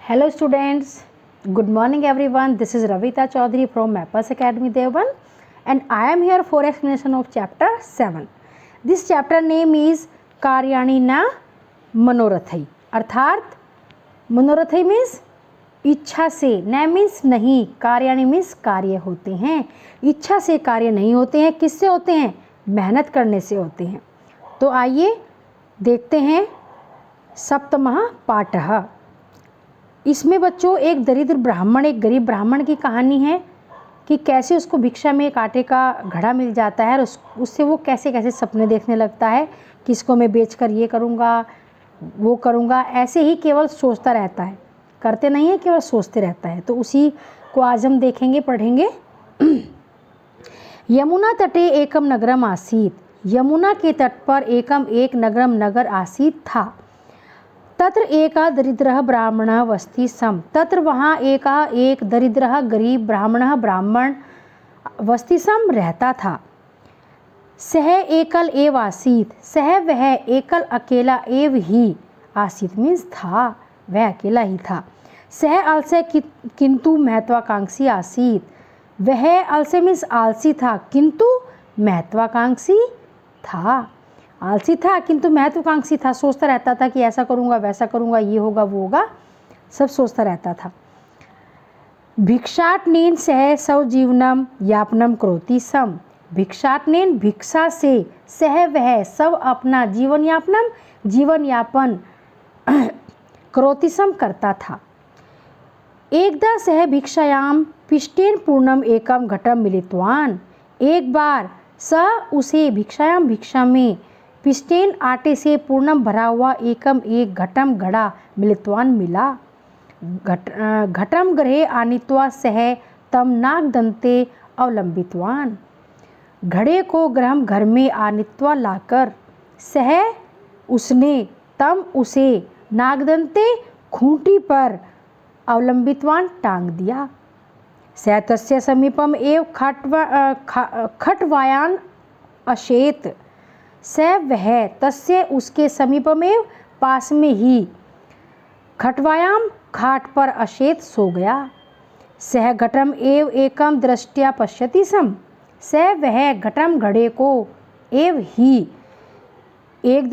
Hello students, good morning everyone. This is Ravita Chaudhary from Mappers Academy Deoband and I am here for explanation of chapter 7. This chapter name is कार्याणी न मनोरथई अर्थात मनोरथई means इच्छा से, न means नहीं, कार्याणी means कार्य होते हैं। इच्छा से कार्य नहीं होते हैं, किससे होते हैं? मेहनत करने से होते हैं। तो आइए देखते हैं सप्तमः पाठः। इसमें बच्चों एक दरिद्र ब्राह्मण, एक गरीब ब्राह्मण की कहानी है कि कैसे उसको भिक्षा में एक आटे का घड़ा मिल जाता है और उससे वो कैसे कैसे सपने देखने लगता है कि इसको मैं बेचकर ये करूँगा वो करूँगा, ऐसे ही केवल सोचता रहता है, करते नहीं है, केवल सोचते रहता है। तो उसी को आज हम देखेंगे, पढ़ेंगे। यमुना तटे एकम नगरम आसीत, यमुना के तट पर एकम एक नगरम नगर आसीत था। तत्र एका दरिद्रः ब्राह्मणः वसति स्म, तत्र वहाँ एका एक दरिद्रः गरीब ब्राह्मणः ब्राह्मण वसति स्म रहता था। सह एकल एव आसीत, सह वह एकल अकेला एव ही आसीत मीन्स था, वह अकेला ही था। सह अलसे किंतु महत्वाकांक्षी आसीत, वह अलसे मीन्स आलसी था किंतु महत्वाकांक्षी था। आलसी था किंतु महत्वाकांक्षी था, सोचता रहता था कि ऐसा करूँगा वैसा करूँगा, ये होगा वो होगा, सब सोचता रहता था। भिक्षाटनेन सह स्वजीवनम यापनम करोति स्म, भिक्षाटनेन भिक्षा से सह वह सब अपना जीवन यापन करोति स्म करता था। एकदा सह भिक्षायाम पिष्टेन पूर्णम एकम घटम मिलितवान, एक बार स उसे भिक्षायाम भिक्षा में पिष्टेन आटे से पूर्णम भरा हुआ एकम एक घटम घड़ा मिलितवान मिला। घटम गृहे आनीत्वा सह तम नागदंते अवलंबितवान, घड़े को ग्रह घर में आनीत्वा लाकर सह उसने तम उसे नागदंते खूंटी पर अवलंबितवान टांग दिया। सह तस्य समीपम एव खटवायान अशेत, सह वह तस्य उसके समीपमेव पास में ही खटवायाम खाट पर अशेत सो गया। सह घटम एव एकम दृष्टया पश्यति स्म, सह वह घटम घड़े को एव ही एक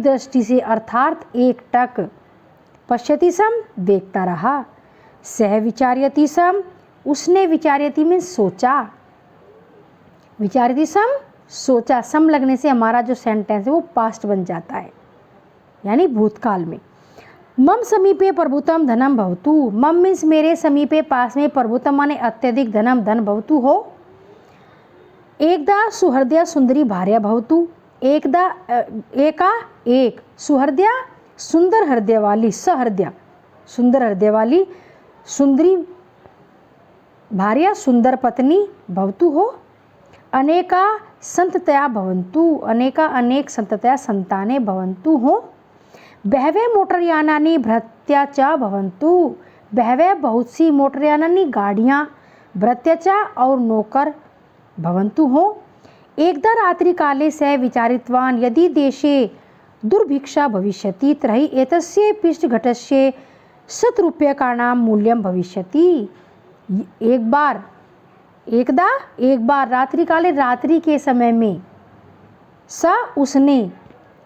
दृष्टि से अर्थात एक टक पश्यति स्म देखता रहा। सह विचार्यति स्म, उसने विचार्यति में सोचा, विचार्यति स्म सोचा, सम लगने से हमारा जो सेंटेंस है वो पास्ट बन जाता है यानी भूतकाल में। मम समीपे प्रभुतम धनम भवतु, मम मीन्स मेरे समीपे पास में, प्रभुतम माने अत्यधिक धन भवतु हो। एकदा सुहृदया सुंदरी भार्या भवतु, एकदा एका एक सुहृदया सुंदर हृदय वाली, सहृदया सुंदर हृदय वाली, सुंदरी भार्या सुंदर पत्नी भवतु हो। अनेका संततया भवन्तु, अनेका अनेक संततया संताने भवन्तु हो। बहवे मोटरयानानि भृत्या च भवन्तु, बहवे बहुत सी मोटरयानानि गाड़ियाँ, भृत्या च और नौकर भवन्तु हो। एकदा रात्रि काले सह विचारितवान यदि देशे दुर्भिक्षा भविष्यति तर्हि एतस्य पिष्टघटस्य ₹100 मूल्यं भविष्यति। एक बार रात्रि काले रात्रि के समय में स उसने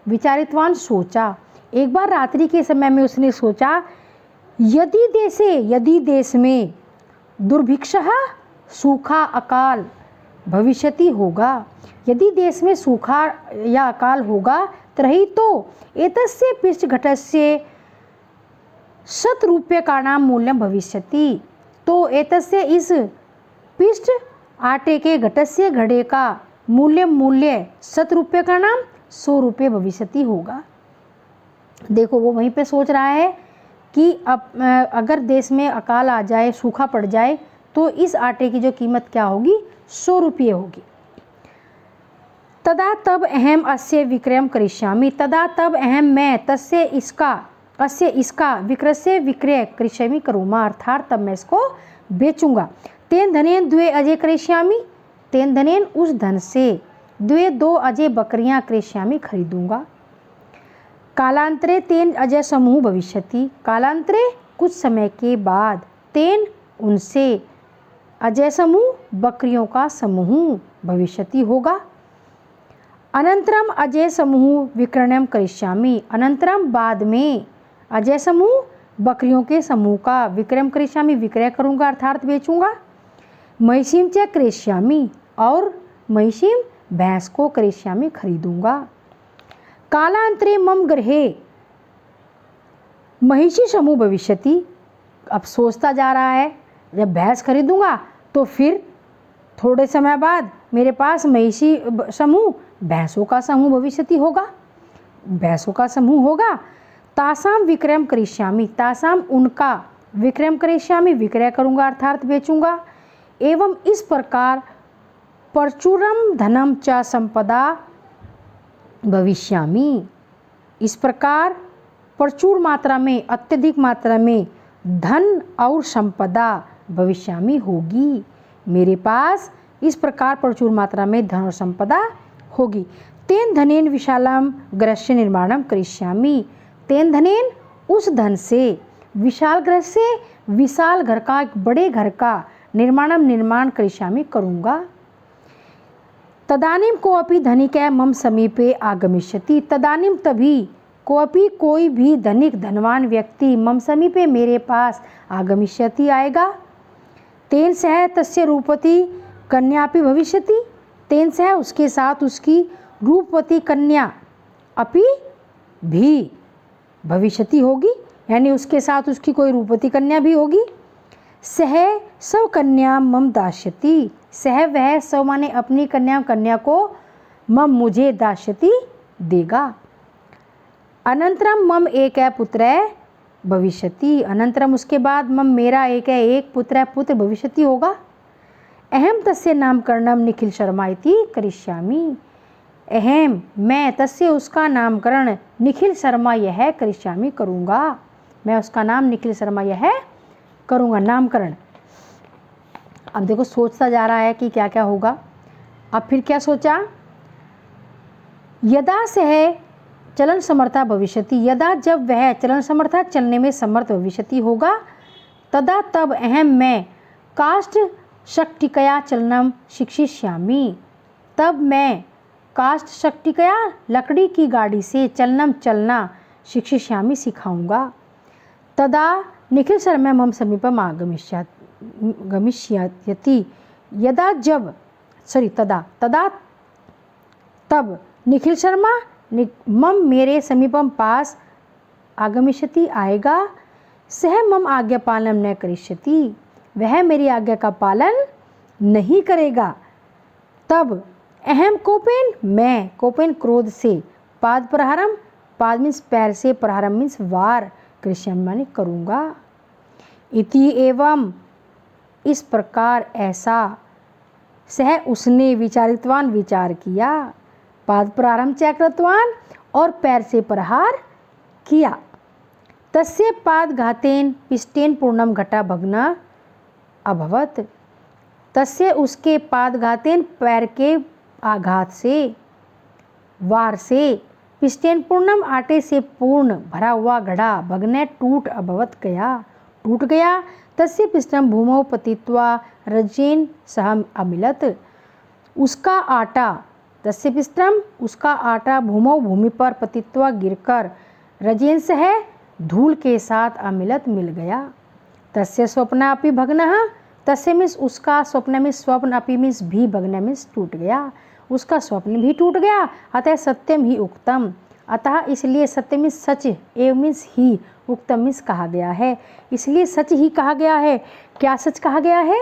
विचारितवान सोचा, एक बार रात्रि के समय में उसने सोचा यदि देश में दुर्भिक्षा सूखा अकाल भविष्यति होगा, यदि देश में सूखा या अकाल होगा तर्हि तो एतस्य पिष्टघटस्य ₹100 मूल्यं भविष्यति, तो एतस्य इस पिष्ट आटे के घटस्य घड़े का मूल्य ₹100 भविष्यति होगा। देखो वो वहीं पे सोच रहा है कि अब अगर देश में अकाल आ जाए, सूखा पड़ जाए तो इस आटे की जो कीमत क्या होगी? ₹100 होगी। तदा तब अहम अस्य विक्रयम करिष्यामि, तदा तब अहम मैं तस्य इसका विक्रय करिष्यामि करूँगा, अर्थात तब मैं इसको बेचूंगा। तेन धनेन द्वे अजय करिष्यामि, तेन धनेन उस धन से द्वे 2 अजय बकरियां करिष्यामि खरीदूंगा। कालांतरे तेन अजय समूह भविष्यति, कालांतरे कुछ समय के बाद तेन उनसे अजय समूह बकरियों का समूह भविष्यति होगा। अनंतरम अजय समूह विक्रयणम करिष्यामि, अनंतरम बाद में अजय समूह बकरियों के समूह का विक्रयम करिष्यामि विक्रय करूँगा अर्थात बेचूंगा। महिषीम च करिष्यामि, और महिषीम भैंस को करिष्यामि खरीदूंगा। कालांतरे मम गृहे महिषी समूह भविष्यति, अब सोचता जा रहा है जब भैंस खरीदूंगा तो फिर थोड़े समय बाद मेरे पास महिषी समूह भैंसों का समूह भविष्यति होगा, भैंसों का समूह होगा। तासाम विक्रयम करिष्यामि, तासाम उनका विक्रयम करिष्यामि विक्रय करूंगा अर्थात बेचूंगा। एवं इस प्रकार प्रचुरम धनम च संपदा भविष्यामि, इस प्रकार प्रचुर मात्रा में अत्यधिक मात्रा में धन और संपदा भविष्यामि होगी, मेरे पास इस प्रकार प्रचुर मात्रा में धन और संपदा होगी। तेन धनेन विशालम गृहस्य निर्माणम करिष्यामि, तेन धनेन उस धन से विशाल गृह से विशाल घर का एक बड़े घर का निर्माण करिष्यामि करूँगा। तदानीम कोऽपि धनिक मम समीपे आगमिष्यति, तदानीम तभी कोऽपि कोई भी धनिक धनवान व्यक्ति मम समीपे मेरे पास आगमिष्यति आएगा। तेन सह तस्य रूपवती कन्यापि भविष्यति, तेन सह उसके साथ उसकी रूपवती कन्या अपि भी भविष्यति होगी, यानी उसके साथ उसकी कोई रूपवती कन्या भी होगी। सह सव कन्या मम दास्यति, सह वह सव माने अपनी कन्या को मम मुझे दास्यति देगा। अनंतरम मम एक पुत्र भविष्यति, अनंतरम उसके बाद मम मेरा एक पुत्र भविष्यति होगा। अहम तस्य नामकरणम निखिल शर्मा इति करिष्यामि, अहम मैं तस्य उसका नामकरण निखिल शर्मा यह करिष्यामि करूँगा, मैं उसका नाम निखिल शर्मा यह करूँगा, नामकरण। अब देखो सोचता जा रहा है कि क्या क्या होगा। अब फिर क्या सोचा, यदा सह चलन समर्था भविष्यति, यदा जब वह चलन समर्था चलने में समर्थ भविष्यति होगा। तदा तब अहम मैं काष्ठ शक्तिकया चलनम शिक्षिष्यामि, तब मैं काष्ठ शक्तिकया लकड़ी की गाड़ी से चलनम चलना शिक्षिष्यामि सिखाऊंगा। तदा निखिल शर्मा मम समीपम गमिष्यति, यदा जब तदा तब निखिल शर्मा मम मेरे समीपम पास आगमिष्यति आएगा। सह मम आज्ञा पालनम न करिष्यति, वह मेरी आज्ञा का पालन नहीं करेगा। तब अहम कोपेन मैं कोपेन क्रोध से पाद प्रहारम, पाद मीन्स पैर से, प्रहारम मीन्स वार, करिष्यामि माने करूँगा। इति एवं इस प्रकार ऐसा सह उसने विचारितवान विचार किया, पाद प्रारंभ चक्रत्वान और पैर से प्रहार किया। तस्य पाद घातेन पिष्टेन पूर्णम घटा भग्न अभवत, तस्य उसके पाद घातेन पैर के आघात से वार से पिष्टेन पूर्णम आटे से पूर्ण भरा हुआ घड़ा भग्न टूट अभवत टूट गया। तस्य पिष्टम भूमौ पतित्वा रजेन सह अमिलत, उसका आटा तस्य पिष्टम उसका आटा भूमौ भूमि पर पतित्वा गिरकर रजेन सह धूल के साथ अमिलत मिल गया। तस्य स्वप्न अपि भग्नः, तस्य मीन्स उसका स्वप्न में स्वप्न अपि मीन्स भी भग्न मीन्स टूट गया, उसका स्वप्न भी टूट गया। अतः सत्यम ही उक्तम, अतः इसलिए सत्य मीन्स सच, एव मीन्स ही, उक्तम मीन्स कहा गया है, इसलिए सच ही कहा गया है। क्या सच कहा गया है?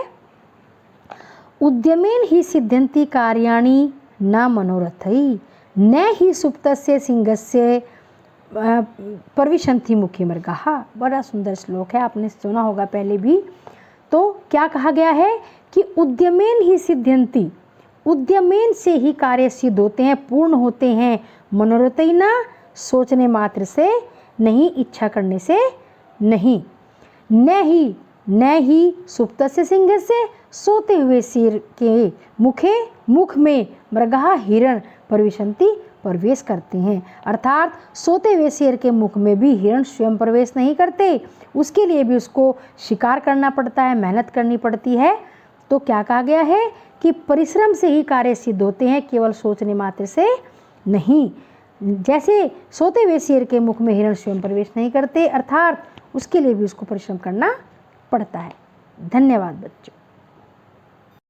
उद्यमेन ही सिद्ध्यन्ति कार्याणि न मनोरथै न ही सुप्तस्य सिंहस्य प्रविशन्ति मुखे मृगाः। बड़ा सुंदर श्लोक है, आपने सुना होगा पहले भी। तो क्या कहा गया है कि उद्यमेन ही सिद्ध्यन्ति, उद्यमेन से ही कार्य सिद्ध होते हैं, पूर्ण होते हैं। मनोरथैना सोचने मात्र से नहीं, इच्छा करने से नहीं। न ही सुप्त से सिंह से सोते हुए सिर के मुख में मृगः हिरण प्रविशन्ति प्रवेश करते हैं। अर्थात सोते हुए शेर के मुख में भी हिरण स्वयं प्रवेश नहीं करते, उसके लिए भी उसको शिकार करना पड़ता है, मेहनत करनी पड़ती है। तो क्या कहा गया है कि परिश्रम से ही कार्य सिद्ध होते हैं, केवल सोचने मात्र से नहीं। जैसे सोते हुए शेर के मुख में हिरण स्वयं प्रवेश नहीं करते, अर्थात उसके लिए भी उसको परिश्रम करना पड़ता है। धन्यवाद बच्चों।